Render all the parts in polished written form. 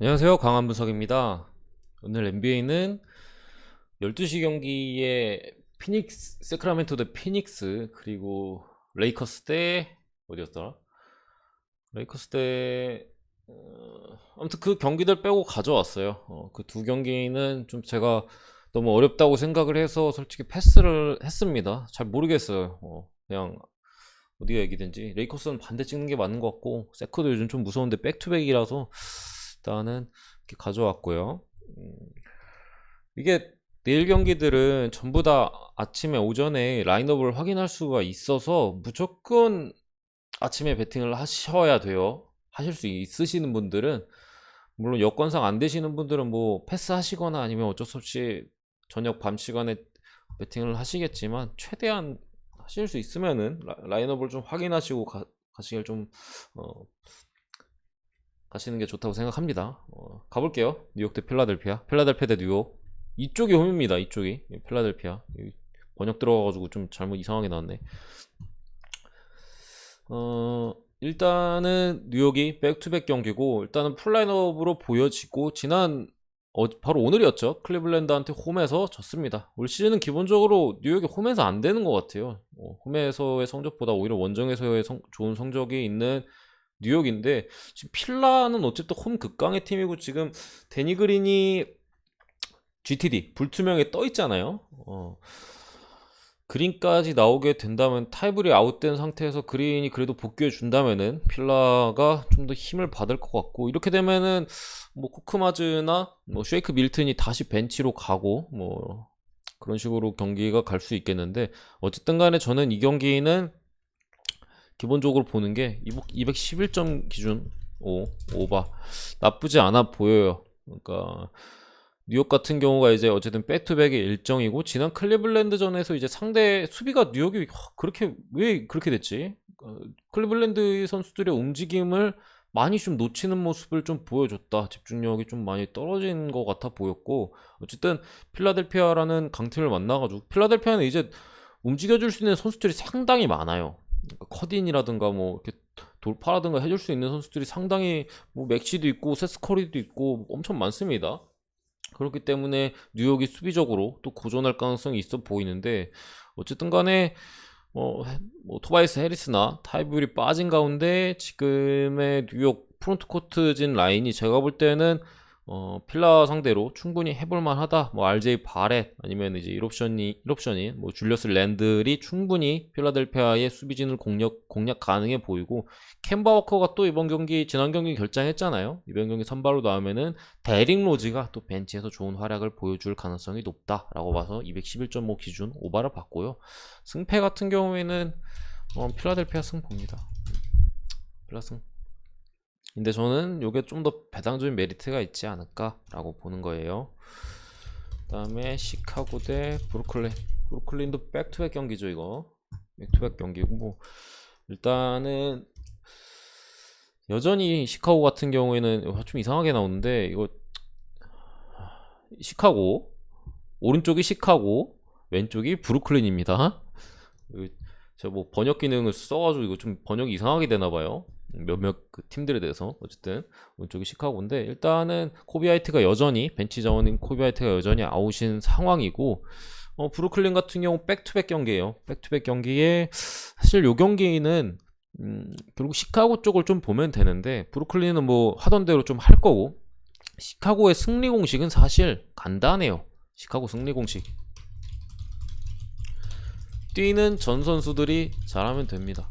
안녕하세요. 강한분석입니다. 오늘 NBA는 12시 경기에 세크라멘토 대 피닉스, 그리고 레이커스 대, 어디였더라? 레이커스 대, 아무튼 그 경기들 빼고 가져왔어요. 그 두 경기는 좀 제가 너무 어렵다고 생각을 해서 솔직히 패스를 했습니다. 잘 모르겠어요. 그냥 어디가 얘기든지. 레이커스는 반대 찍는 게 맞는 것 같고, 세크도 요즘 좀 무서운데 백투백이라서 일단은 이렇게 가져왔고요. 이게 내일 경기들은 전부 다 아침에 오전에 라인업을 확인할 수가 있어서 무조건 아침에 배팅을 하셔야 돼요. 하실 수 있으시는 분들은, 물론 여건상 안 되시는 분들은 뭐 패스하시거나 아니면 어쩔 수 없이 저녁 밤 시간에 배팅을 하시겠지만, 최대한 하실 수 있으면은 라인업을 좀 확인하시고 가시길 좀 어, 가시는 게 좋다고 생각합니다. 가볼게요. 뉴욕 대 필라델피아 대 뉴욕. 이쪽이 홈입니다. 이쪽이 필라델피아. 번역 들어가가지고 좀 잘못 이상하게 나왔네. 일단은 뉴욕이 백투백 경기고, 일단은 풀라인업으로 보여지고, 바로 오늘이었죠. 클리블랜드한테 홈에서 졌습니다. 올 시즌은 기본적으로 뉴욕이 홈에서 안 되는 것 같아요. 홈에서의 성적보다 오히려 원정에서의 좋은 성적이 있는 뉴욕인데, 지금 필라는 어쨌든 홈 극강의 팀이고, 지금 데니 그린이 GTD 불투명에 떠 있잖아요. 그린까지 나오게 된다면, 타이블이 아웃된 상태에서 그린이 그래도 복귀해 준다면은 필라가 좀 더 힘을 받을 것 같고, 이렇게 되면은 뭐 코크마즈나 뭐 쉐이크 밀튼이 다시 벤치로 가고 뭐 그런 식으로 경기가 갈 수 있겠는데, 어쨌든 간에 저는 이 경기는 기본적으로 보는 게 211점 기준 오바 나쁘지 않아 보여요. 그러니까 뉴욕 같은 경우가 이제 어쨌든 백투백의 일정이고, 지난 클리블랜드전에서 이제 상대 수비가 뉴욕이 그렇게 왜 그렇게 됐지? 클리블랜드 선수들의 움직임을 많이 좀 놓치는 모습을 좀 보여줬다. 집중력이 좀 많이 떨어진 것 같아 보였고, 어쨌든 필라델피아라는 강팀을 만나가지고, 필라델피아는 이제 움직여줄 수 있는 선수들이 상당히 많아요. 그러니까 커딘이라든가 뭐 이렇게 돌파라든가 해줄 수 있는 선수들이 상당히, 뭐 맥시도 있고 세스 커리도 있고 엄청 많습니다. 그렇기 때문에 뉴욕이 수비적으로 또 고전할 가능성이 있어 보이는데, 어쨌든 간에 뭐 토바이스 해리스나 타이블이 빠진 가운데 지금의 뉴욕 프론트코트진 라인이 제가 볼 때는 필라 상대로 충분히 해볼 만하다. 뭐 RJ 바렛 아니면 이제 1옵션이 뭐 줄리어스 랜들이 충분히 필라델피아의 수비진을 공략 가능해 보이고, 캔바 워커가 또 지난 경기 결장했잖아요. 이번 경기 선발로 나오면은 데릭 로즈가 또 벤치에서 좋은 활약을 보여줄 가능성이 높다라고 봐서 211.5 기준 오바를 받고요. 승패 같은 경우에는 필라델피아 승 봅니다. 필라승. 근데 저는 이게 좀 더 배당적인 메리트가 있지 않을까라고 보는 거예요. 그다음에 시카고 대 브루클린도 백투백 경기죠. 이거 백투백 경기고, 뭐 일단은 여전히 시카고 같은 경우에는 좀 이상하게 나오는데, 이거 시카고 오른쪽이 시카고 왼쪽이 브루클린입니다. 제가 뭐 번역 기능을 써가지고 이거 좀 번역이 이상하게 되나봐요. 몇몇 그 팀들에 대해서. 어쨌든 오른쪽이 시카고인데, 일단은 코비 하이트가 여전히 벤치 자원인 코비 하이트가 여전히 아웃인 상황이고, 브루클린 같은 경우 백투백 경기예요. 백투백 경기에 사실 요 경기는 결국 시카고 쪽을 좀 보면 되는데, 브루클린은 뭐 하던 대로 좀 할 거고, 시카고의 승리 공식은 사실 간단해요. 시카고 승리 공식, 뛰는 전 선수들이 잘하면 됩니다.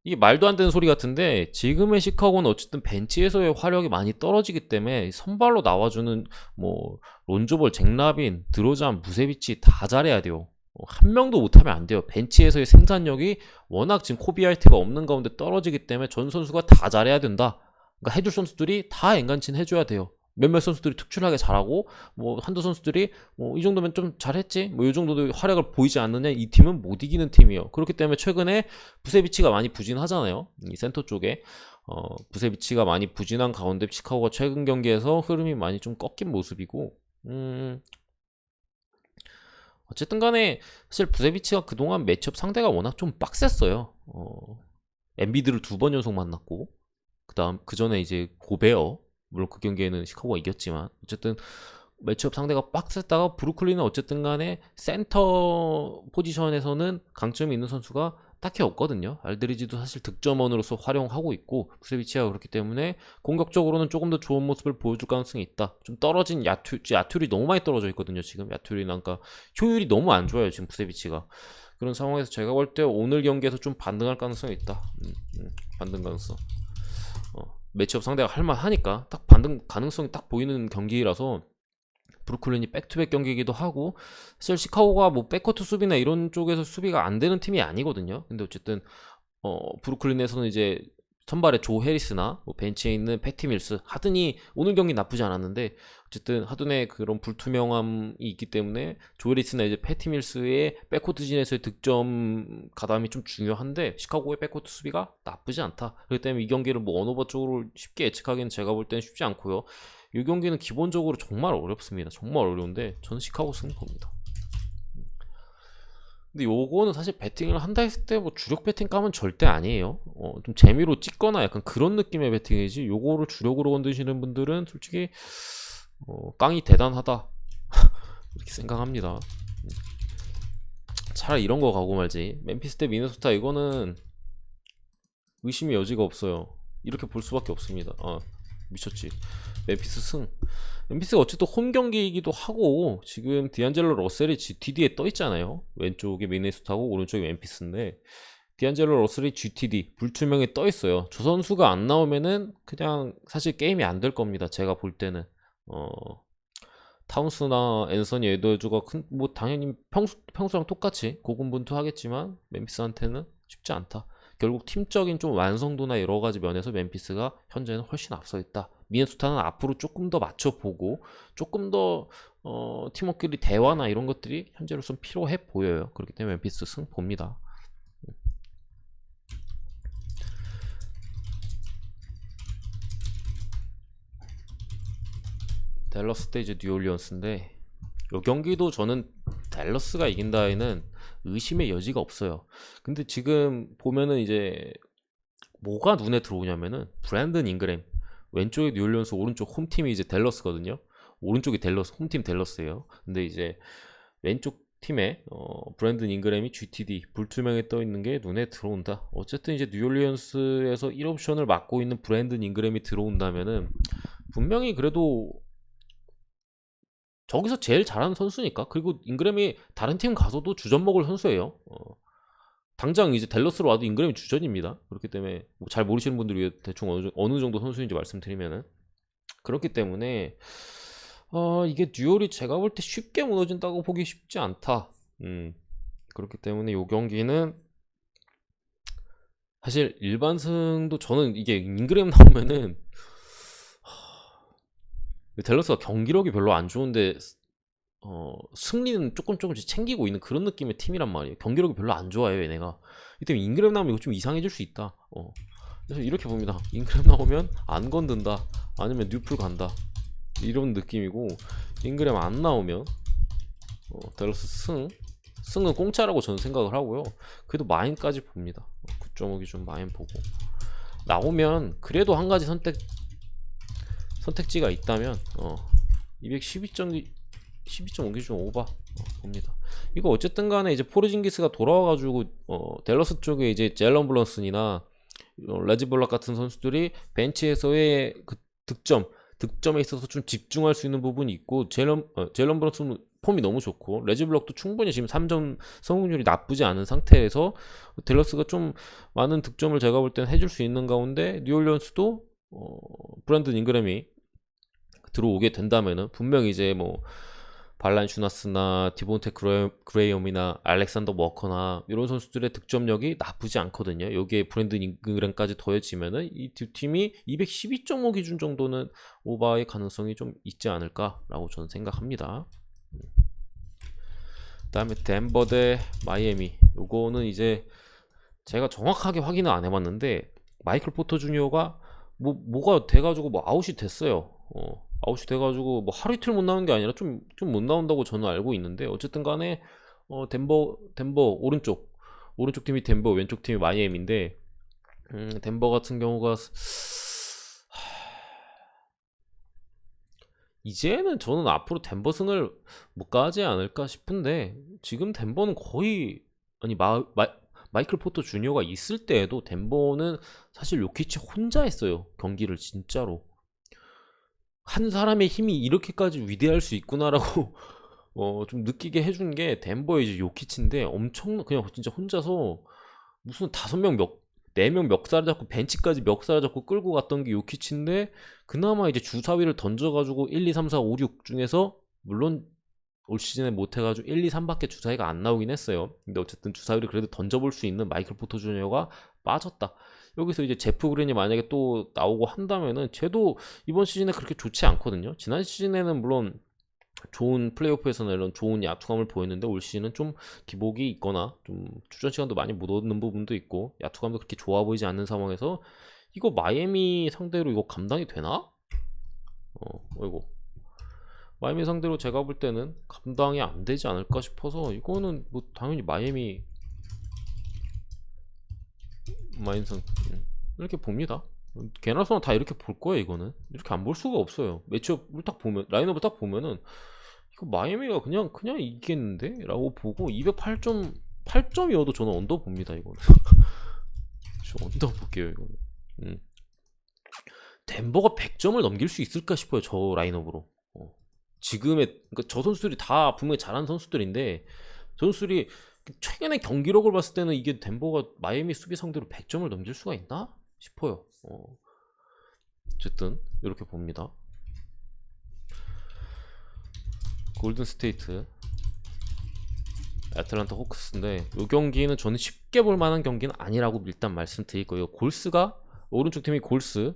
이게 말도 안 되는 소리 같은데, 지금의 시카고는 어쨌든 벤치에서의 화력이 많이 떨어지기 때문에 선발로 나와주는 뭐 론조볼, 잭라빈, 드로잔, 무세비치 다 잘해야 돼요. 한 명도 못하면 안 돼요. 벤치에서의 생산력이 워낙 지금 코비아이트가 없는 가운데 떨어지기 때문에 전 선수가 다 잘해야 된다. 그러니까 해줄 선수들이 다 엔간친 해줘야 돼요. 몇몇 선수들이 특출나게 잘하고, 뭐 한두 선수들이 뭐 이 정도면 좀 잘했지, 뭐 이 정도도 활약을 보이지 않느냐, 이 팀은 못 이기는 팀이에요. 그렇기 때문에 최근에 부세비치가 많이 부진하잖아요. 이 센터 쪽에 부세비치가 많이 부진한 가운데 시카고가 최근 경기에서 흐름이 많이 좀 꺾인 모습이고, 어쨌든 간에 사실 부세비치가 그동안 매치업 상대가 워낙 좀 빡셌어요. 엔비드를 2번 연속 만났고, 그 전에 이제 고베어 물론 그 경기에는 시카고가 이겼지만 어쨌든 매치업 상대가 빡셌다가 브루클린은 어쨌든 간에 센터 포지션에서는 강점이 있는 선수가 딱히 없거든요. 알드리지도 사실 득점원으로서 활용하고 있고 부세비치가 그렇기 때문에 공격적으로는 조금 더 좋은 모습을 보여줄 가능성이 있다. 좀 떨어진 야투율이 너무 많이 떨어져 있거든요. 지금 야투율이 그러니까 효율이 너무 안 좋아요. 지금 부세비치가. 그런 상황에서 제가 볼 때 오늘 경기에서 좀 반등할 가능성이 있다. 반등 가능성. 매치업 상대가 할만하니까 딱 반등 가능성이 딱 보이는 경기라서 브루클린이 백투백 경기이기도 하고 사실 시카고가 뭐 백코트 수비나 이런 쪽에서 수비가 안 되는 팀이 아니거든요. 근데 어쨌든 브루클린에서는 이제 선발에 조 해리스나 뭐 벤치에 있는 패티 밀스, 하든이 오늘 경기 나쁘지 않았는데 어쨌든 하든의 그런 불투명함이 있기 때문에 조 해리스나 이제 패티 밀스의 백코트진에서의 득점 가담이 좀 중요한데 시카고의 백코트 수비가 나쁘지 않다. 그렇기 때문에 이 경기를 뭐 언오버 쪽으로 쉽게 예측하기는 제가 볼 때는 쉽지 않고요. 이 경기는 기본적으로 정말 어렵습니다. 정말 어려운데 저는 시카고 승 봅니다. 근데 요거는 사실 배팅을 한다 했을 때 뭐 주력 배팅 까면 절대 아니에요. 좀 재미로 찍거나 약간 그런 느낌의 배팅이지 요거를 주력으로 건드시는 분들은 솔직히 깡이 대단하다 이렇게 생각합니다. 차라리 이런 거 가고 말지. 멤피스 대 미네소타 이거는 의심의 여지가 없어요. 이렇게 볼 수밖에 없습니다. 미쳤지. 멤피스 승. 멤피스가 어쨌든 홈 경기이기도 하고 지금 디안젤로 러셀이 GTD에 떠 있잖아요. 왼쪽에 미네소타고 오른쪽에 멤피스인데 디안젤로 러셀이 GTD 불투명에 떠 있어요. 저 선수가 안 나오면은 그냥 사실 게임이 안 될 겁니다. 제가 볼 때는 타운스나 앤서니 에드워즈가 뭐 당연히 평소랑 똑같이 고군분투하겠지만 멤피스한테는 쉽지 않다. 결국 팀적인 좀 완성도나 여러 가지 면에서 멤피스가 현재는 훨씬 앞서 있다. 미네소타는 앞으로 조금 더 맞춰보고 조금 더 팀워크끼리 대화나 이런 것들이 현재로서는 필요해 보여요. 그렇기 때문에 멤피스 승 봅니다. 댈러스 대 이제 뉴올리언스인데 이 경기도 저는 댈러스가 이긴다에는 의심의 여지가 없어요. 근데 지금 보면은 이제 뭐가 눈에 들어오냐면은 브랜든 잉그램 왼쪽에 뉴올리언스, 오른쪽 홈팀이 이제 댈러스거든요. 오른쪽이 댈러스, 홈팀 댈러스예요. 근데 이제 왼쪽 팀에 브랜든 잉그램이 GTD 불투명에 떠 있는 게 눈에 들어온다. 어쨌든 이제 뉴올리언스에서 1옵션을 맡고 있는 브랜든 잉그램이 들어온다면은 분명히 그래도 저기서 제일 잘하는 선수니까. 그리고 잉그램이 다른 팀 가서도 주전 먹을 선수예요. 당장 이제 댈러스로 와도 잉그램이 주전입니다. 그렇기 때문에 뭐잘 모르시는 분들을 위해 대충 어느 정도 선수인지 말씀드리면은 그렇기 때문에 이게 듀얼이 제가 볼 때 쉽게 무너진다고 보기 쉽지 않다. 그렇기 때문에 이 경기는 사실 일반승도 저는 이게 잉그램 나오면은 댈러스가 경기력이 별로 안 좋은데 승리는 조금씩 챙기고 있는 그런 느낌의 팀이란 말이에요. 경기력이 별로 안 좋아요 얘네가. 이 때문에 잉그램 나오면 이거 좀 이상해질 수 있다. 그래서 이렇게 봅니다. 잉그램 나오면 안 건든다 아니면 뉴플 간다 이런 느낌이고, 잉그램 안 나오면 댈러스 승은 공짜라고 저는 생각을 하고요. 그래도 마인까지 봅니다. 9.5 기준 마인 보고 나오면 그래도 한 가지 선택지가 있다면 12.5 기준 오바 봅니다. 이거 어쨌든 간에 이제 포르징기스가 돌아와가지고 댈러스 쪽에 이제 젤런 블런슨이나 레지 블락 같은 선수들이 벤치에서의 그 득점에 있어서 좀 집중할 수 있는 부분이 있고, 젤런 블런슨은 폼이 너무 좋고 레지 블락도 충분히 지금 3점 성공률이 나쁘지 않은 상태에서 댈러스가 좀 많은 득점을 제가 볼 때는 해줄 수 있는 가운데 뉴올리언스도 브랜든 잉그램이 들어오게 된다면은 분명히 이제 뭐 발란 슈나스나 디본테 그레이엄이나 알렉산더 워커나 이런 선수들의 득점력이 나쁘지 않거든요. 여기에 브랜든 잉그램까지 더해지면은 이 두 팀이 212.5 기준 정도는 오바의 가능성이 좀 있지 않을까라고 저는 생각합니다. 그다음에 덴버 대 마이애미. 요거는 이제 제가 정확하게 확인을 안 해봤는데 마이클 포터 주니어가 뭐가 돼가지고 뭐 아웃이 됐어요. 아웃이 돼가지고 뭐 하루 이틀 못 나오는 게 아니라 좀 못 나온다고 저는 알고 있는데, 어쨌든 간에 덴버 오른쪽 팀이 덴버, 왼쪽 팀이 마이애미인데 덴버 같은 경우가 이제는 저는 앞으로 덴버승을 못 가지 않을까 싶은데 지금 덴버는 거의 아니 마이클 포터 주니어가 있을 때에도 덴버는 사실 요키치 혼자 했어요. 경기를 진짜로. 한 사람의 힘이 이렇게까지 위대할 수 있구나라고 좀 느끼게 해준 게 덴버의 이제 요키치인데 엄청 그냥 진짜 혼자서 무슨 5명 4명 멱살을 잡고 벤치까지 멱살을 잡고 끌고 갔던 게 요키치인데 그나마 이제 주사위를 던져가지고 1, 2, 3, 4, 5, 6 중에서 물론 올 시즌에 못해가지고 1, 2, 3밖에 주사위가 안 나오긴 했어요. 근데 어쨌든 주사위를 그래도 던져볼 수 있는 마이클 포터 주니어가 빠졌다. 여기서 이제 제프 그린이 만약에 또 나오고 한다면은 쟤도 이번 시즌에 그렇게 좋지 않거든요. 지난 시즌에는 물론 좋은 플레이오프에서는 이런 좋은 야투감을 보였는데 올 시즌은 좀 기복이 있거나 좀 출전 시간도 많이 못 얻는 부분도 있고 야투감도 그렇게 좋아 보이지 않는 상황에서 이거 마이애미 상대로 이거 감당이 되나? 이거 마이애미 상대로 제가 볼 때는 감당이 안 되지 않을까 싶어서 이거는 뭐 당연히 마이애미 마인선 이렇게 봅니다. 개나소나 다 이렇게 볼 거예요. 이거는 이렇게 안 볼 수가 없어요. 매치업을 딱 보면 라인업을 딱 보면은 이거 마이애미가 그냥 이기겠는데? 라고 보고 208.8점이어도 저는 언더 봅니다. 이거는 저 언더 볼게요. 이거는 덴버가 100점을 넘길 수 있을까 싶어요. 저 라인업으로. 지금의 그러니까 저 선수들이 다 분명히 잘하는 선수들인데 저 선수들이 최근의 경기력을 봤을 때는 이게 덴버가 마이애미 수비 상대로 100점을 넘길 수가 있나 싶어요. 어쨌든 이렇게 봅니다. 골든 스테이트 애틀란타 호크스인데 이 경기는 저는 쉽게 볼 만한 경기는 아니라고 일단 말씀드릴 거예요. 골스가 오른쪽 팀이 골스,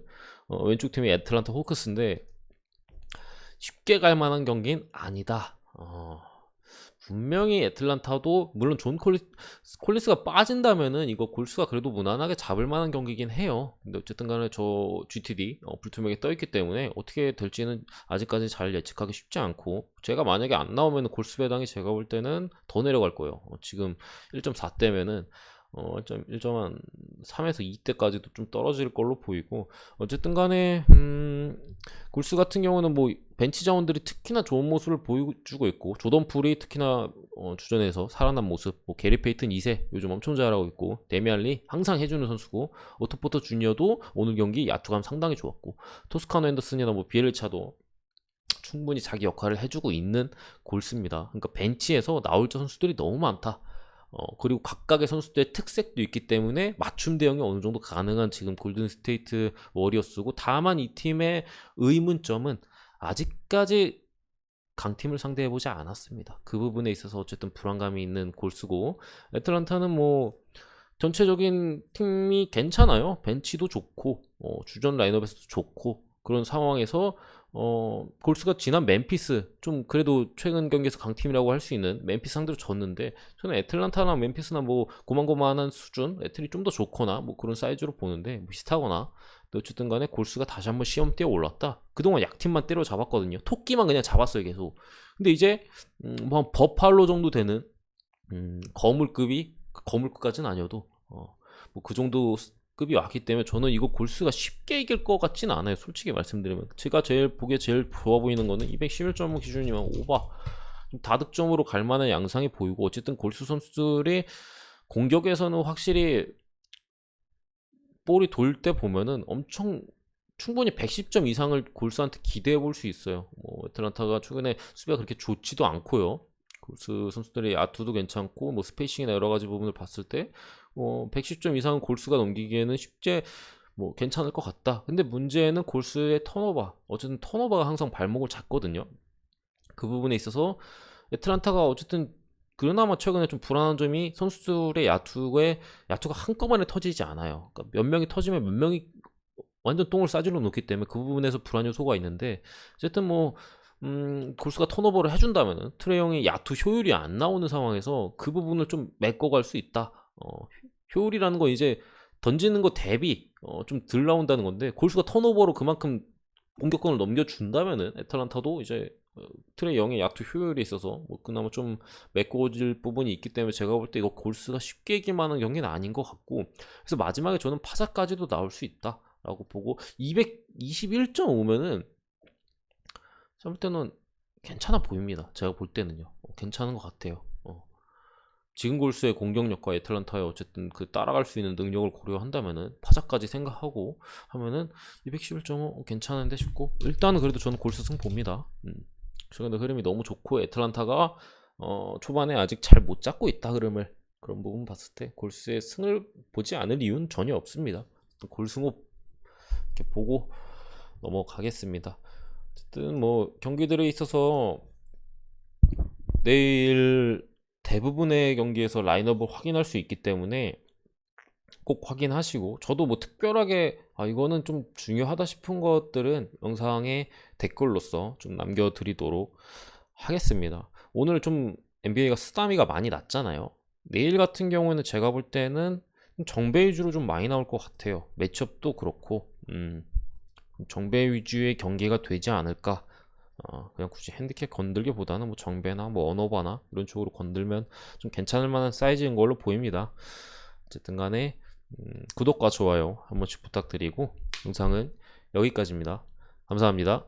왼쪽 팀이 애틀란타 호크스인데 쉽게 갈 만한 경기는 아니다. 분명히 애틀란타도 물론 존 콜리스가 빠진다면은 이거 골스가 그래도 무난하게 잡을 만한 경기긴 해요. 근데 어쨌든 간에 저 GTD 불투명하게 떠있기 때문에 어떻게 될지는 아직까지 잘 예측하기 쉽지 않고 제가 만약에 안 나오면 골스 배당이 제가 볼 때는 더 내려갈 거예요. 지금 1.4대면은 1.3에서 2대까지도 좀 떨어질 걸로 보이고 어쨌든 간에 골스 같은 경우는 뭐 벤치 자원들이 특히나 좋은 모습을 보여주고 있고 조던 풀이 특히나 주전에서 살아난 모습 뭐 게리 페이튼 2세 요즘 엄청 잘하고 있고 데미안리 항상 해주는 선수고 오토 포터 주니어도 오늘 경기 야투감 상당히 좋았고 토스카노 앤더슨이나 뭐 비엘차도 충분히 자기 역할을 해주고 있는 골스입니다. 그러니까 벤치에서 나올 선수들이 너무 많다. 그리고 각각의 선수들의 특색도 있기 때문에 맞춤 대응이 어느 정도 가능한 지금 골든 스테이트 워리어스고 다만 이 팀의 의문점은 아직까지 강팀을 상대해보지 않았습니다. 그 부분에 있어서 어쨌든 불안감이 있는 골스고 애틀란타는 뭐 전체적인 팀이 괜찮아요. 벤치도 좋고 주전 라인업에서도 좋고 그런 상황에서 골스가 지난 멤피스 좀 그래도 최근 경기에서 강팀이라고 할 수 있는 멤피스 상대로 졌는데 저는 애틀란타나 멤피스나 뭐 고만고만한 수준 애틀이 좀 더 좋거나 뭐 그런 사이즈로 보는데 뭐 비슷하거나 어쨌든 간에 골스가 다시 한번 시험대에 올랐다. 그동안 약팀만 때려잡았거든요. 토끼만 그냥 잡았어요 계속. 근데 이제 뭐 버팔로 정도 되는 거물급까지는 아니어도 뭐 그 정도 급이 왔기 때문에 저는 이거 골스가 쉽게 이길 것 같지는 않아요. 솔직히 말씀드리면 제가 보기에 제일 좋아 보이는 거는 211.5 기준이면 오바 좀 다득점으로 갈 만한 양상이 보이고 어쨌든 골스 선수들이 공격에서는 확실히 볼이 돌 때 보면은 엄청 충분히 110점 이상을 골스한테 기대해 볼 수 있어요. 뭐 애틀란타가 최근에 수비가 그렇게 좋지도 않고요. 골스 선수들의 야투도 괜찮고 뭐 스페이싱이나 여러 가지 부분을 봤을 때 110점 이상은 골스가 넘기기에는 쉽게 뭐 괜찮을 것 같다. 근데 문제는 골스의 턴오버. 어쨌든 턴오버가 항상 발목을 잡거든요. 그 부분에 있어서 애틀란타가 어쨌든 그나마 최근에 좀 불안한 점이 선수들의 야투가 한꺼번에 터지지 않아요. 그러니까 몇 명이 터지면 몇 명이 완전 똥을 싸질러 놓기 때문에 그 부분에서 불안 요소가 있는데 어쨌든 뭐 골스가 턴오버를 해준다면은 트레이 형이 야투 효율이 안 나오는 상황에서 그 부분을 좀 메꿔갈 수 있다. 효율이라는 건 이제 던지는 거 대비 좀 덜 나온다는 건데 골스가 턴오버로 그만큼 공격권을 넘겨준다면은 애틀란타도 이제 트레이 영의 야투 효율에 있어서 뭐 그나마 좀 메꿔질 부분이 있기 때문에 제가 볼 때 이거 골스가 쉽게 이길 만한 경기는 아닌 것 같고 그래서 마지막에 저는 파사까지도 나올 수 있다라고 보고 221.5면은 제가 볼 때는 괜찮아 보입니다. 제가 볼 때는요. 괜찮은 것 같아요. 지금 골스의 공격력과 애틀란타의 어쨌든 그 따라갈 수 있는 능력을 고려한다면은 파자까지 생각하고 하면은 211.5 괜찮은데 싶고, 일단은 그래도 저는 골스 승 봅니다. 최근에 흐름이 너무 좋고 애틀란타가 초반에 아직 잘 못 잡고 있다 흐름을. 그런 부분 봤을 때 골스의 승을 보지 않을 이유는 전혀 없습니다. 골승호 이렇게 보고 넘어가겠습니다. 어쨌든 뭐 경기들에 있어서 내일 대부분의 경기에서 라인업을 확인할 수 있기 때문에 꼭 확인하시고, 저도 뭐 특별하게 이거는 좀 중요하다 싶은 것들은 영상에 댓글로서 좀 남겨드리도록 하겠습니다. 오늘 좀 NBA가 쓰다미가 많이 났잖아요. 내일 같은 경우에는 제가 볼 때는 정배 위주로 좀 많이 나올 것 같아요. 매치업도 그렇고 정배 위주의 경기가 되지 않을까. 그냥 굳이 핸디캡 건들기보다는 뭐 정배나 뭐 언어바나 이런 쪽으로 건들면 좀 괜찮을 만한 사이즈인 걸로 보입니다. 어쨌든 간에 구독과 좋아요 한 번씩 부탁드리고, 영상은 여기까지입니다. 감사합니다.